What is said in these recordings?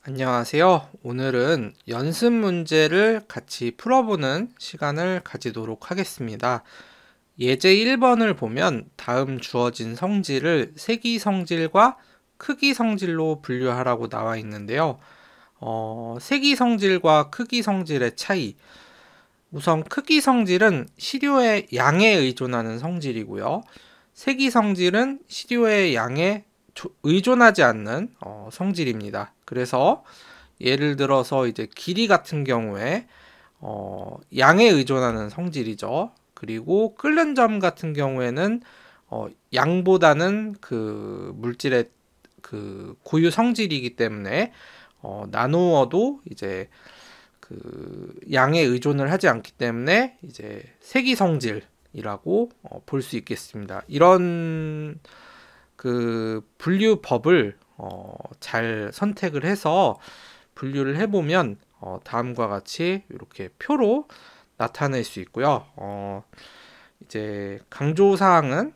안녕하세요. 오늘은 연습 문제를 같이 풀어보는 시간을 가지도록 하겠습니다. 예제 1번을 보면 다음 주어진 성질을 세기 성질과 크기 성질로 분류하라고 나와 있는데요. 세기 성질과 크기 성질의 차이. 우선 크기 성질은 시료의 양에 의존하는 성질이고요. 세기 성질은 시료의 양에 의존하지 않는 성질입니다. 그래서 예를 들어서 이제 길이 같은 경우에 양에 의존하는 성질이죠. 그리고 끓는 점 같은 경우에는 양보다는 그 물질의 그 고유 성질이기 때문에 나누어도 이제 그 양에 의존을 하지 않기 때문에 이제 세기 성질이라고 볼 수 있겠습니다. 이런 그 분류법을 잘 선택을 해서 분류를 해보면 다음과 같이 이렇게 표로 나타낼 수 있고요. 이제 강조사항은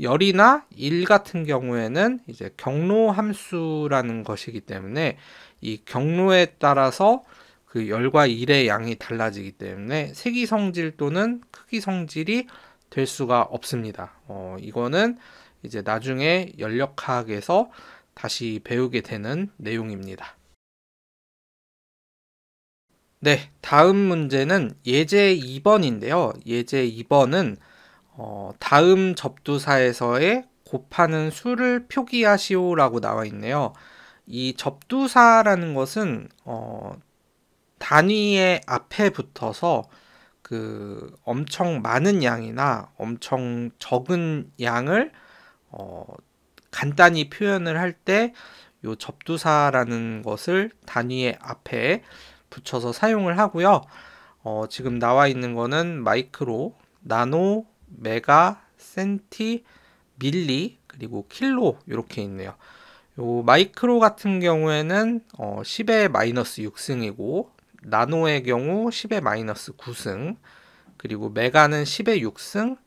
열이나 일 같은 경우에는 이제 경로 함수라는 것이기 때문에 이 경로에 따라서 그 열과 일의 양이 달라지기 때문에 세기 성질 또는 크기 성질이 될 수가 없습니다. 이거는 이제 나중에 연력학에서 다시 배우게 되는 내용입니다. 네, 다음 문제는 예제 2번인데요. 예제 2번은 다음 접두사에서의 곱하는 수를 표기하시오라고 나와 있네요. 이 접두사라는 것은 단위의 앞에 붙어서 그 엄청 많은 양이나 엄청 적은 양을 간단히 표현을 할 때 요 접두사라는 것을 단위의 앞에 붙여서 사용을 하고요. 지금 나와 있는 거는 마이크로, 나노, 메가, 센티, 밀리, 그리고 킬로 이렇게 있네요. 요 마이크로 같은 경우에는 10의 마이너스 6승이고 나노의 경우 10의 마이너스 9승, 그리고 메가는 10의 6승,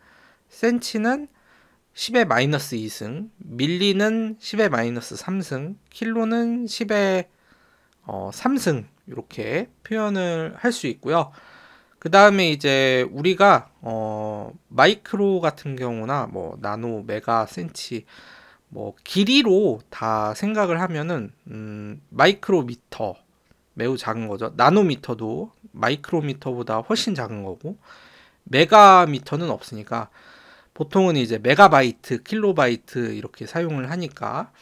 센치는 10의 마이너스 2승, 밀리는 10의 마이너스 3승, 킬로는 10의 3승 이렇게 표현을 할 수 있고요. 그 다음에 이제 우리가 마이크로 같은 경우나 뭐 나노, 메가, 센치 뭐 길이로 다 생각을 하면은 마이크로미터 매우 작은 거죠. 나노미터도 마이크로미터보다 훨씬 작은 거고 메가미터는 없으니까 보통은 이제 메가바이트, 킬로바이트 이렇게 사용을 하니까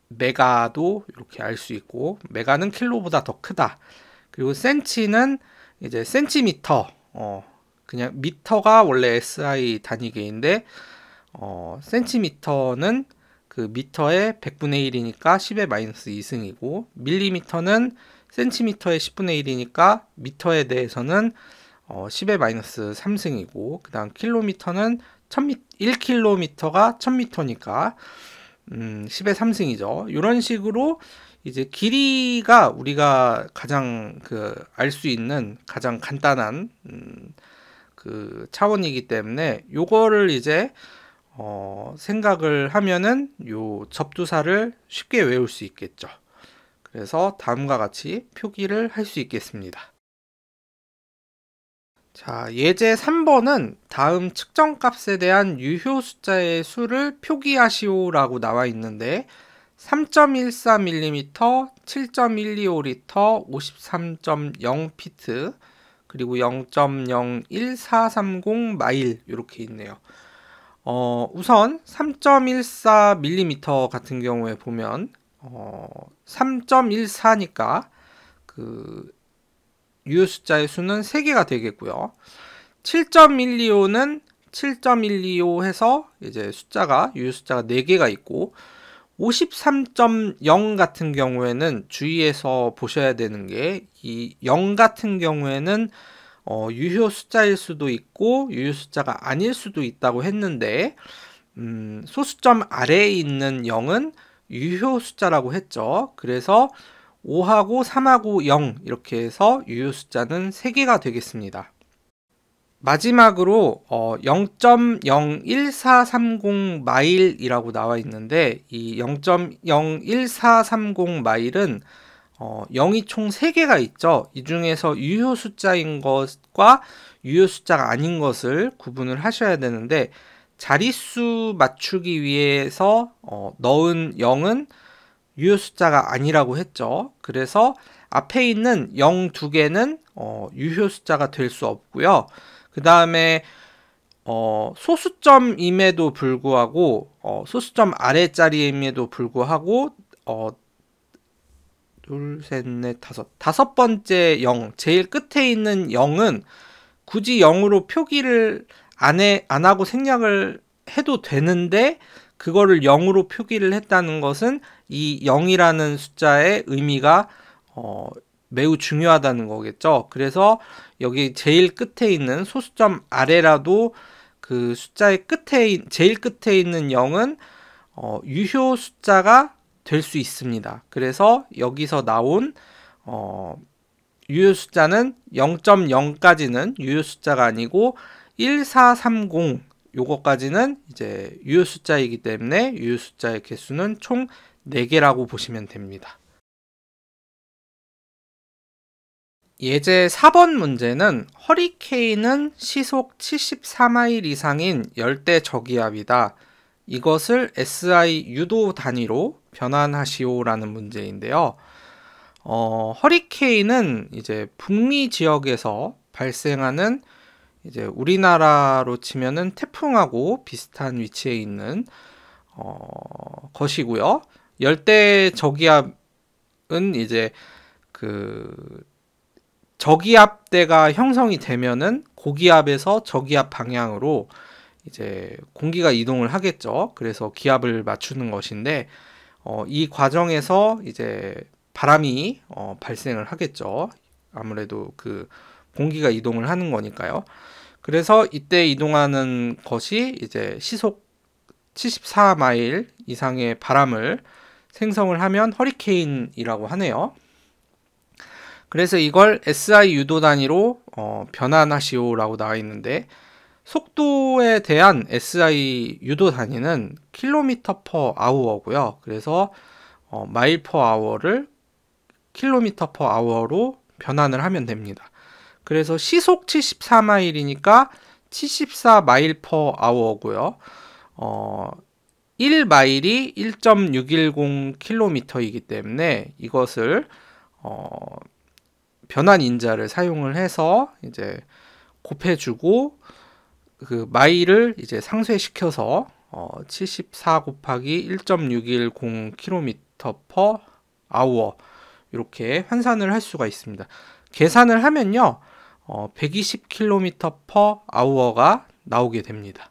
메가도 이렇게 알 수 있고 메가는 킬로보다 더 크다. 그리고 센치는 이제 센티미터, 그냥 미터가 원래 SI 단위계인데 센티미터는 그 미터의 100분의 1이니까 10의 마이너스 2승이고 밀리미터는 센티미터의 10분의 1이니까 미터에 대해서는 10의 마이너스 3승이고 그 다음 킬로미터는 1킬로미터가 1000미터니까 10의 3승이죠. 이런 식으로 이제 길이가 우리가 가장 그 알 수 있는 가장 간단한 그 차원이기 때문에 요거를 이제 생각을 하면은 요 접두사를 쉽게 외울 수 있겠죠. 그래서 다음과 같이 표기를 할 수 있겠습니다. 자, 예제 3번은 다음 측정값에 대한 유효 숫자의 수를 표기하시오라고 나와 있는데 3.14mm, 7.125L, 53.0피트, 그리고 0.01430 마일 이렇게 있네요. 우선 3.14mm 같은 경우에 보면 3.14니까 그 유효 숫자의 수는 3개가 되겠고요. 7.125는 7.125 해서 이제 숫자가 유효 숫자가 4개가 있고 53.0 같은 경우에는 주의해서 보셔야 되는 게 이 0 같은 경우에는 유효 숫자일 수도 있고 유효 숫자가 아닐 수도 있다고 했는데 소수점 아래에 있는 0은 유효 숫자라고 했죠. 그래서 5하고 3하고 0 이렇게 해서 유효 숫자는 3개가 되겠습니다. 마지막으로 0.01430 마일이라고 나와 있는데 이 0.01430 마일은 0이 총 3개가 있죠. 이 중에서 유효 숫자인 것과 유효 숫자가 아닌 것을 구분을 하셔야 되는데 자릿수 맞추기 위해서 넣은 0은 유효 숫자가 아니라고 했죠. 그래서 앞에 있는 0 2개는 유효 숫자가 될 수 없고요. 그 다음에 소수점임에도 불구하고 소수점 아래자리임에도 불구하고 둘, 셋, 넷, 다섯 번째 0, 제일 끝에 있는 0은 굳이 0으로 표기를 안 하고 생략을 해도 되는데 그거를 0으로 표기를 했다는 것은 이 0이라는 숫자의 의미가 매우 중요하다는 거겠죠. 그래서 여기 제일 끝에 있는 소수점 아래라도 그 숫자의 제일 끝에 있는 0은 유효 숫자가 될 수 있습니다. 그래서 여기서 나온 유효 숫자는 0.0까지는 유효 숫자가 아니고 1430 요거까지는 이제 유효 숫자이기 때문에 유효 숫자의 개수는 총 4개라고 보시면 됩니다. 예제 4번 문제는 허리케인은 시속 74마일 이상인 열대 저기압이다. 이것을 SI 유도 단위로 변환하시오라는 문제인데요. 허리케인은 이제 북미 지역에서 발생하는 이제 우리나라로 치면은 태풍하고 비슷한 위치에 있는 것이고요. 열대 저기압은 이제 그 저기압대가 형성이 되면은 고기압에서 저기압 방향으로 이제 공기가 이동을 하겠죠. 그래서 기압을 맞추는 것인데 이 과정에서 이제 바람이 발생을 하겠죠. 아무래도 그 공기가 이동을 하는 거니까요. 그래서 이때 이동하는 것이 이제 시속 74마일 이상의 바람을 생성을 하면 허리케인이라고 하네요. 그래서 이걸 SI 유도 단위로 변환하시오라고 나와 있는데 속도에 대한 SI 유도 단위는 킬로미터 퍼 아워고요. 그래서 마일 퍼 아워를 킬로미터 퍼 아워로 변환을 하면 됩니다. 그래서 시속 74마일이니까 74마일 퍼 아워고요. 1마일이 1.610km이기 때문에 이것을 변환 인자를 사용을 해서 이제 곱해주고 그 마일을 이제 상쇄시켜서 74 곱하기 1.610km per hour 이렇게 환산을 할 수가 있습니다. 계산을 하면요 120km per hour가 나오게 됩니다.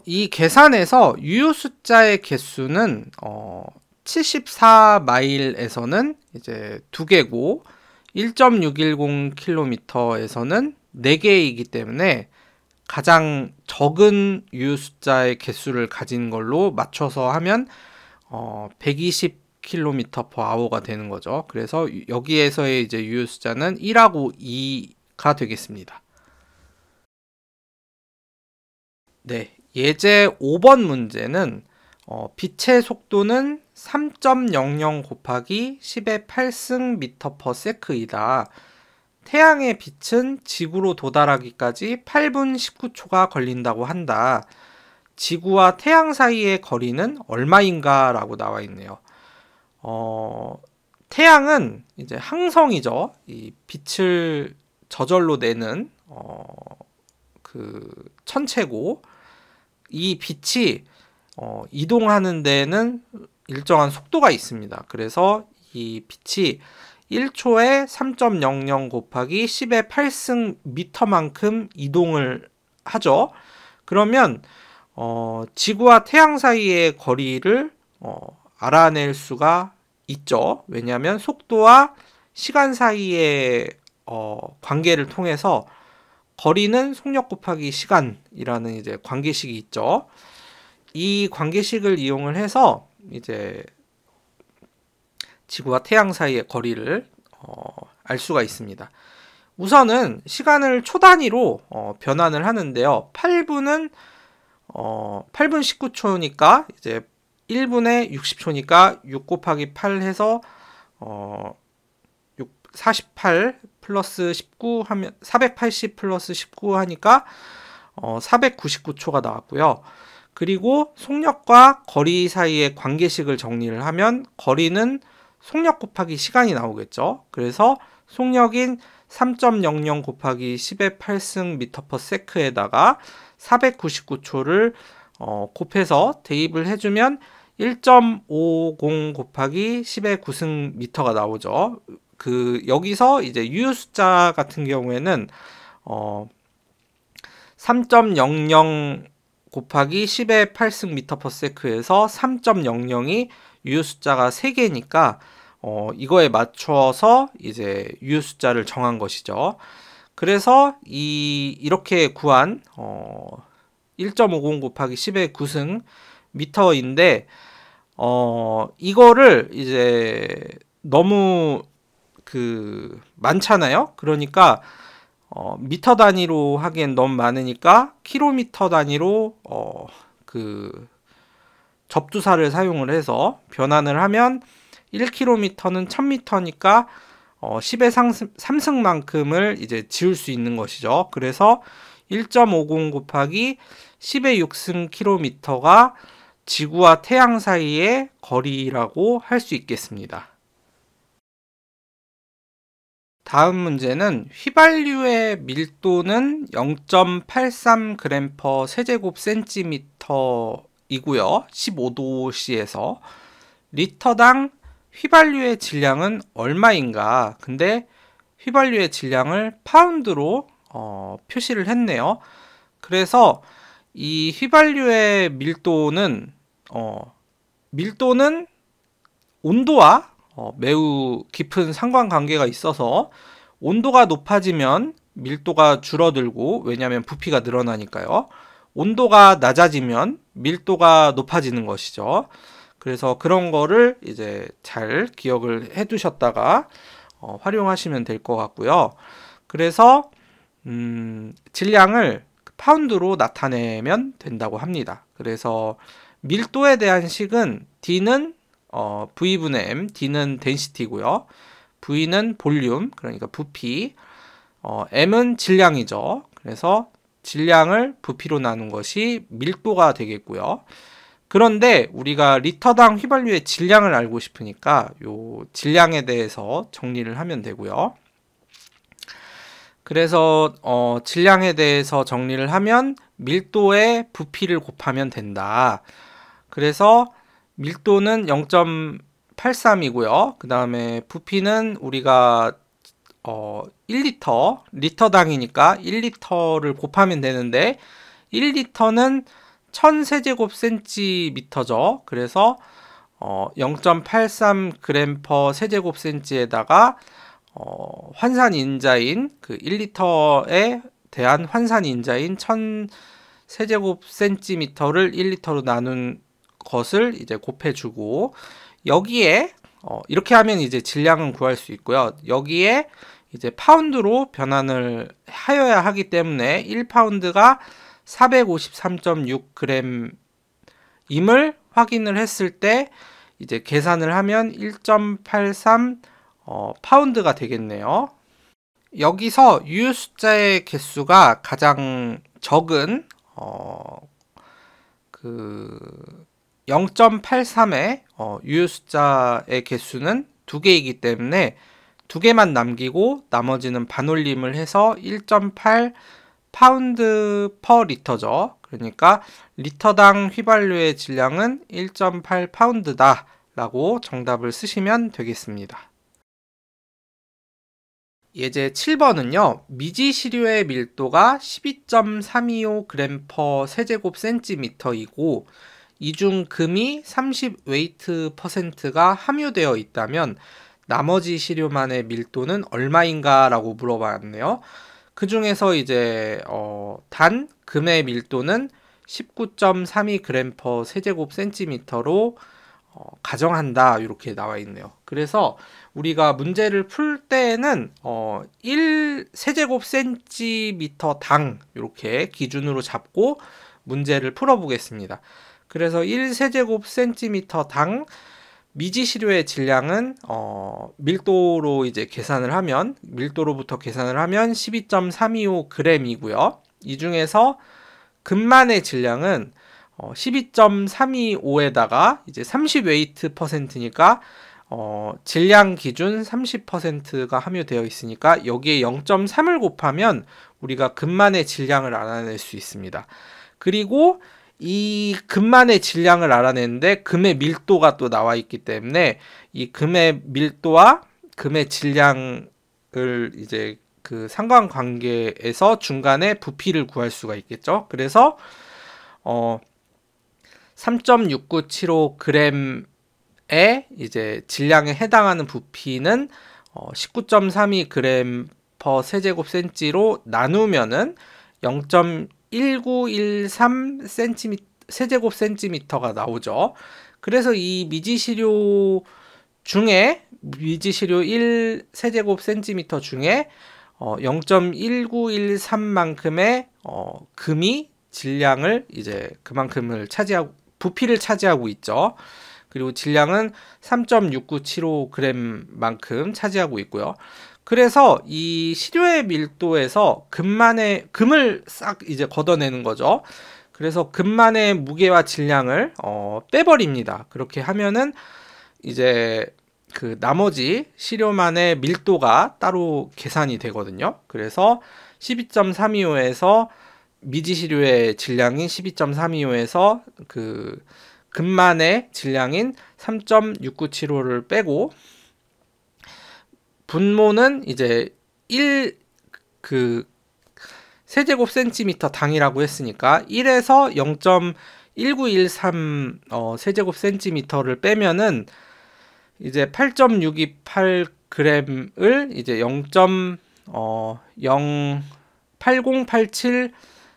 이 계산에서 유효 숫자의 개수는 74마일에서는 이제 2개고 1.610km에서는 4개이기 때문에 가장 적은 유효 숫자의 개수를 가진 걸로 맞춰서 하면 120km per hour가 되는 거죠. 그래서 여기에서의 이제 유효 숫자는 1하고 2가 되겠습니다. 네, 예제 5번 문제는 빛의 속도는 3.00 곱하기 10의 8승 미터 퍼 세크이다. 태양의 빛은 지구로 도달하기까지 8분 19초가 걸린다고 한다. 지구와 태양 사이의 거리는 얼마인가? 라고 나와 있네요. 태양은 이제 항성이죠. 이 빛을 저절로 내는 그 천체고 이 빛이 이동하는 데는 일정한 속도가 있습니다. 그래서 이 빛이 1초에 3.00 곱하기 10의 8승 미터만큼 이동을 하죠. 그러면 지구와 태양 사이의 거리를 알아낼 수가 있죠. 왜냐하면 속도와 시간 사이의 관계를 통해서 거리는 속력 곱하기 시간이라는 이제 관계식이 있죠. 이 관계식을 이용을 해서 이제 지구와 태양 사이의 거리를 알 수가 있습니다. 우선은 시간을 초 단위로 변환을 하는데요. 8분은 8분 19초니까 이제 1분에 60초니까 6 곱하기 8 해서 48 플러스 19 하면 480 플러스 19 하니까 499초가 나왔고요. 그리고 속력과 거리 사이의 관계식을 정리를 하면 거리는 속력 곱하기 시간이 나오겠죠. 그래서 속력인 3.00 곱하기 10의 8승 m/s에다가 499초를 곱해서 대입을 해주면 1.50 곱하기 10의 9승 미터가 나오죠. 여기서 이제 유효 숫자 같은 경우에는 3.00 곱하기 10의 8승 m/s에서 3.00이 유효 숫자가 3개니까 이거에 맞춰서 이제 유효 숫자를 정한 것이죠. 그래서 이렇게 구한 1.50 곱하기 10의 9승 미터인데 이거를 이제 너무 많잖아요. 그러니까 미터 단위로 하기엔 너무 많으니까 킬로미터 단위로 접두사를 사용을 해서 변환을 하면 1km는 1000m니까 10의 3승만큼을 이제 지울 수 있는 것이죠. 그래서 1.50 곱하기 10의 6승 킬로미터가 지구와 태양 사이의 거리라고 할 수 있겠습니다. 다음 문제는 휘발유의 밀도는 0.83g 세제곱 센티미터 이고요. 15도씨에서 리터당 휘발유의 질량은 얼마인가? 근데 휘발유의 질량을 파운드로 표시를 했네요. 그래서 이 휘발유의 밀도는 온도와 매우 깊은 상관관계가 있어서 온도가 높아지면 밀도가 줄어들고, 왜냐하면 부피가 늘어나니까요. 온도가 낮아지면 밀도가 높아지는 것이죠. 그래서 그런 거를 이제 잘 기억을 해 두셨다가 활용하시면 될 것 같고요. 그래서 질량을 파운드로 나타내면 된다고 합니다. 그래서 밀도에 대한 식은 D는 V분의 M, D는 density고요. V는 볼륨, 그러니까 부피, M은 질량이죠. 그래서 질량을 부피로 나눈 것이 밀도가 되겠고요. 그런데 우리가 리터당 휘발유의 질량을 알고 싶으니까 요 질량에 대해서 정리를 하면 되고요. 그래서 질량에 대해서 정리를 하면 밀도에 부피를 곱하면 된다. 그래서 밀도는 0.83이고요. 그 다음에 부피는 우리가 1리터, 리터당이니까 1리터를 곱하면 되는데 1리터는 1000세제곱센티미터죠. 그래서 0.83g/세제곱센티에다가 환산인자인 1리터에 대한 환산인자인 1000세제곱센티미터를 1리터로 나눈 것을 이제 곱해주고, 여기에 이렇게 하면 이제 질량은 구할 수 있고요. 여기에 이제 파운드로 변환을 하여야 하기 때문에 1파운드가 453.6g 임을 확인을 했을 때 이제 계산을 하면 1.83 파운드가 되겠네요. 여기서 유효 숫자의 개수가 가장 적은 0.83의 유효 숫자의 개수는 2개이기 때문에 2개만 남기고 나머지는 반올림을 해서 1.8 파운드 퍼 리터죠. 그러니까 리터당 휘발유의 질량은 1.8 파운드다 라고 정답을 쓰시면 되겠습니다. 예제 7번은요. 미지시료의 밀도가 12.325g 세제곱 센티미터이고 이 중 금이 30 웨이트 %가 함유되어 있다면 나머지 시료만의 밀도는 얼마인가 라고 물어봤네요. 그 중에서 이제 단 금의 밀도는 19.32g/세제곱 센티미터로 가정한다 이렇게 나와 있네요. 그래서 우리가 문제를 풀 때는 1세제곱센티미터 당 이렇게 기준으로 잡고 문제를 풀어보겠습니다. 그래서 1세제곱센티미터 당 미지시료의 질량은 밀도로 이제 계산을 하면 밀도로부터 계산을 하면 12.325g이고요. 이 중에서 금만의 질량은 12.325에다가 이제 30웨이트 퍼센트니까 질량 기준 30%가 함유되어 있으니까 여기에 0.3을 곱하면 우리가 금만의 질량을 알아낼 수 있습니다. 그리고 이 금만의 질량을 알아내는데 금의 밀도가 또 나와 있기 때문에 이 금의 밀도와 금의 질량을 이제 그 상관관계에서 중간에 부피를 구할 수가 있겠죠. 그래서 3.6975g의 이제 질량에 해당하는 부피는 19.32g per 세제곱센티로 나누면은 0.1913 세제곱센티미터가 나오죠. 그래서 이 미지시료 1 세제곱센티미터 중에 0.1913만큼의 금이 질량을 이제 그만큼을 부피를 차지하고 있죠. 그리고 질량은 3.6975g만큼 차지하고 있고요. 그래서 이 시료의 밀도에서 금을 싹 이제 걷어내는 거죠. 그래서 금만의 무게와 질량을 빼버립니다. 그렇게 하면은 이제 그 나머지 시료만의 밀도가 따로 계산이 되거든요. 그래서 12.325에서 미지시료의 질량인 12.325에서 그 금만의 질량인 3.6975를 빼고 분모는 이제 1 세제곱센티미터 당이라고 했으니까 1에서 0.1913 세제곱센티미터를 빼면은 이제 8.628g을 이제 0.8087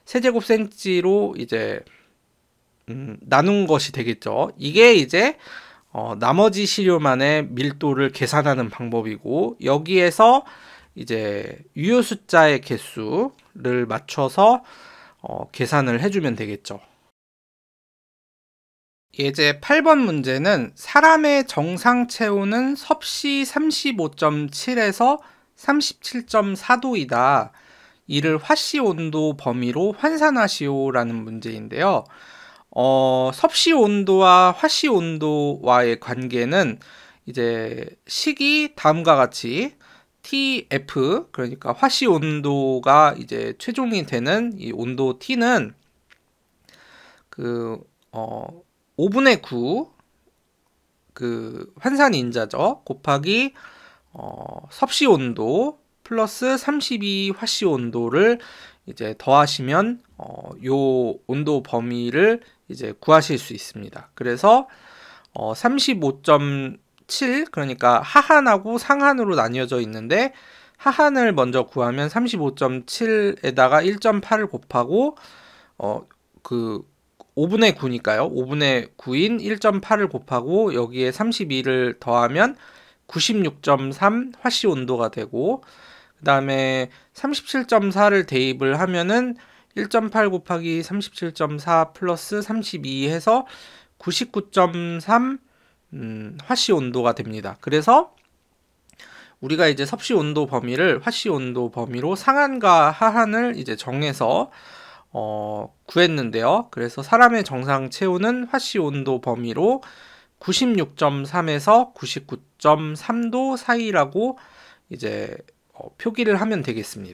세제곱센티로 이제 나눈 것이 되겠죠. 이게 이제 나머지 시료만의 밀도를 계산하는 방법이고 여기에서 이제 유효 숫자의 개수를 맞춰서 계산을 해주면 되겠죠. 예제 8번 문제는 사람의 정상 체온은 섭씨 35.7에서 37.4도이다. 이를 화씨 온도 범위로 환산하시오라는 문제인데요. 섭씨 온도와 화씨 온도와의 관계는 이제 식이 다음과 같이 TF, 그러니까 화씨 온도가 이제 최종이 되는 이 온도 T는 5분의 9 그 환산 인자죠. 곱하기 섭씨 온도 플러스 32 화씨 온도를 이제 더하시면 요 온도 범위를 이제 구하실 수 있습니다. 그래서 35.7 그러니까 하한하고 상한으로 나뉘어져 있는데 하한을 먼저 구하면 35.7에다가 1.8을 곱하고 그 5분의 9니까요. 5분의 9인 1.8을 곱하고 여기에 32를 더하면 96.3 화씨 온도가 되고 그 다음에 37.4를 대입을 하면은 1.8 곱하기 37.4 플러스 32 해서 99.3 화씨 온도가 됩니다. 그래서 우리가 이제 섭씨 온도 범위를 화씨 온도 범위로 상한과 하한을 이제 정해서 구했는데요. 그래서 사람의 정상 체온은 화씨 온도 범위로 96.3에서 99.3도 사이라고 이제 표기를 하면 되겠습니다.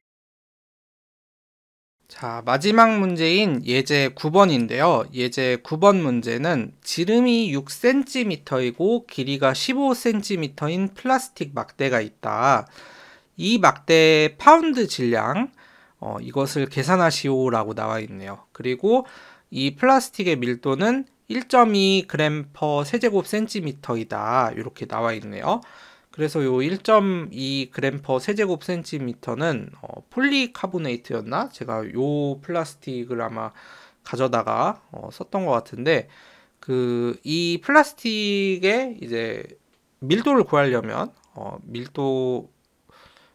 자, 마지막 문제인 예제 9번인데요. 예제 9번 문제는 지름이 6cm이고 길이가 15cm인 플라스틱 막대가 있다. 이 막대의 파운드 질량 이것을 계산하시오라고 나와 있네요. 그리고 이 플라스틱의 밀도는 1.2g per 세제곱센티미터이다. 이렇게 나와 있네요. 그래서 요 1.2g per 세제곱센티미터는 폴리카보네이트였나? 제가 요 플라스틱을 아마 가져다가 썼던 것 같은데 이 플라스틱의 이제 밀도를 구하려면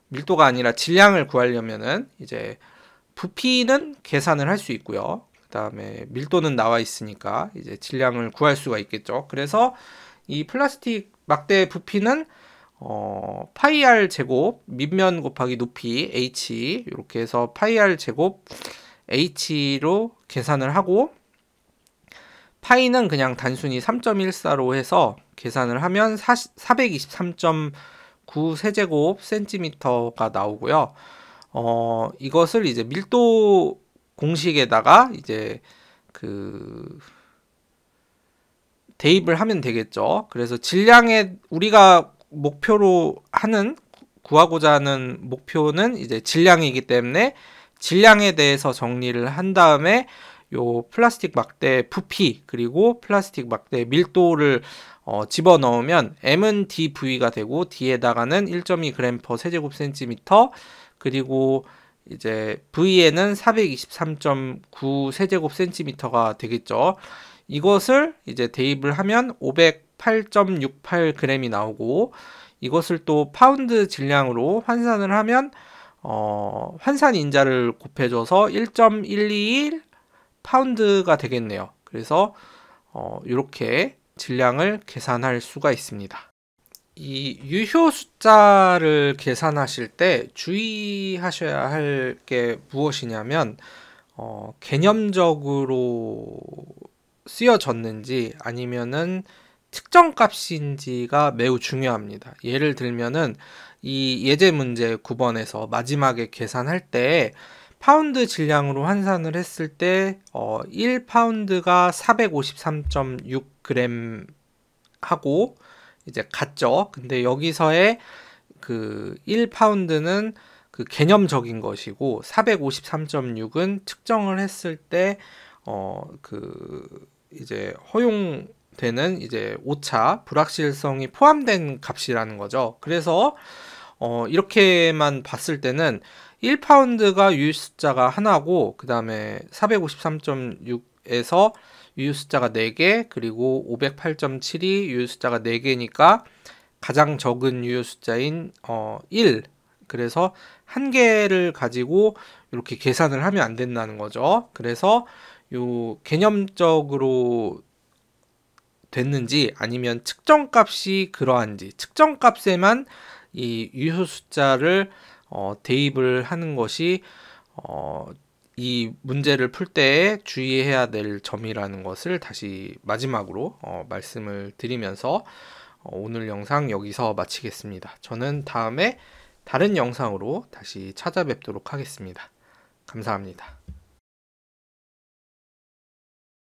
밀도가 아니라 질량을 구하려면은 이제 부피는 계산을 할 수 있고요. 그다음에 밀도는 나와 있으니까 이제 질량을 구할 수가 있겠죠. 그래서 이 플라스틱 막대 부피는 파이 r 제곱 밑면 곱하기 높이 h 이렇게 해서 파이 r 제곱 h로 계산을 하고, 파이는 그냥 단순히 3.14로 해서 계산을 하면 423.9 세제곱 센티미터가 나오고요. 이것을 이제 밀도 공식에다가 이제 대입을 하면 되겠죠. 그래서 질량에 우리가 목표로 하는 구하고자 하는 목표는 이제 질량이기 때문에 질량에 대해서 정리를 한 다음에 요 플라스틱 막대 부피 그리고 플라스틱 막대 밀도를 집어넣으면 M은 dV가 되고 D에다가는 1.2g/. 세제곱 센티미터 그리고 이제 V에는 423.9 세제곱 센티미터가 되겠죠. 이것을 이제 대입을 하면 508.68g이 나오고, 이것을 또 파운드 질량으로 환산을 하면 환산 인자를 곱해줘서 1.121 파운드가 되겠네요. 그래서 이렇게 질량을 계산할 수가 있습니다. 이 유효 숫자를 계산하실 때 주의하셔야 할 게 무엇이냐면 개념적으로 쓰여졌는지 아니면은 특정 값인지가 매우 중요합니다. 예를 들면은 이 예제 문제 9번에서 마지막에 계산할 때 파운드 질량으로 환산을 했을 때 1파운드가 453.6g 하고 이제 같죠. 근데 여기서의 1파운드는 개념적인 것이고 453.6은 특정을 했을 때 이제 허용되는 이제 오차 불확실성이 포함된 값이라는 거죠. 그래서 이렇게만 봤을 때는 1파운드가 유효 숫자가 하나고, 그 다음에 453.6에서 유효 숫자가 4개, 그리고 508.7이 유효 숫자가 4개니까 가장 적은 유효 숫자인 1. 그래서 한 개를 가지고 이렇게 계산을 하면 안 된다는 거죠. 그래서 요 개념적으로 됐는지 아니면 측정값이 그러한지, 측정값에만 이 유효 숫자를 대입을 하는 것이 이 문제를 풀 때 주의해야 될 점이라는 것을 다시 마지막으로 말씀을 드리면서 오늘 영상 여기서 마치겠습니다. 저는 다음에 다른 영상으로 다시 찾아뵙도록 하겠습니다. 감사합니다.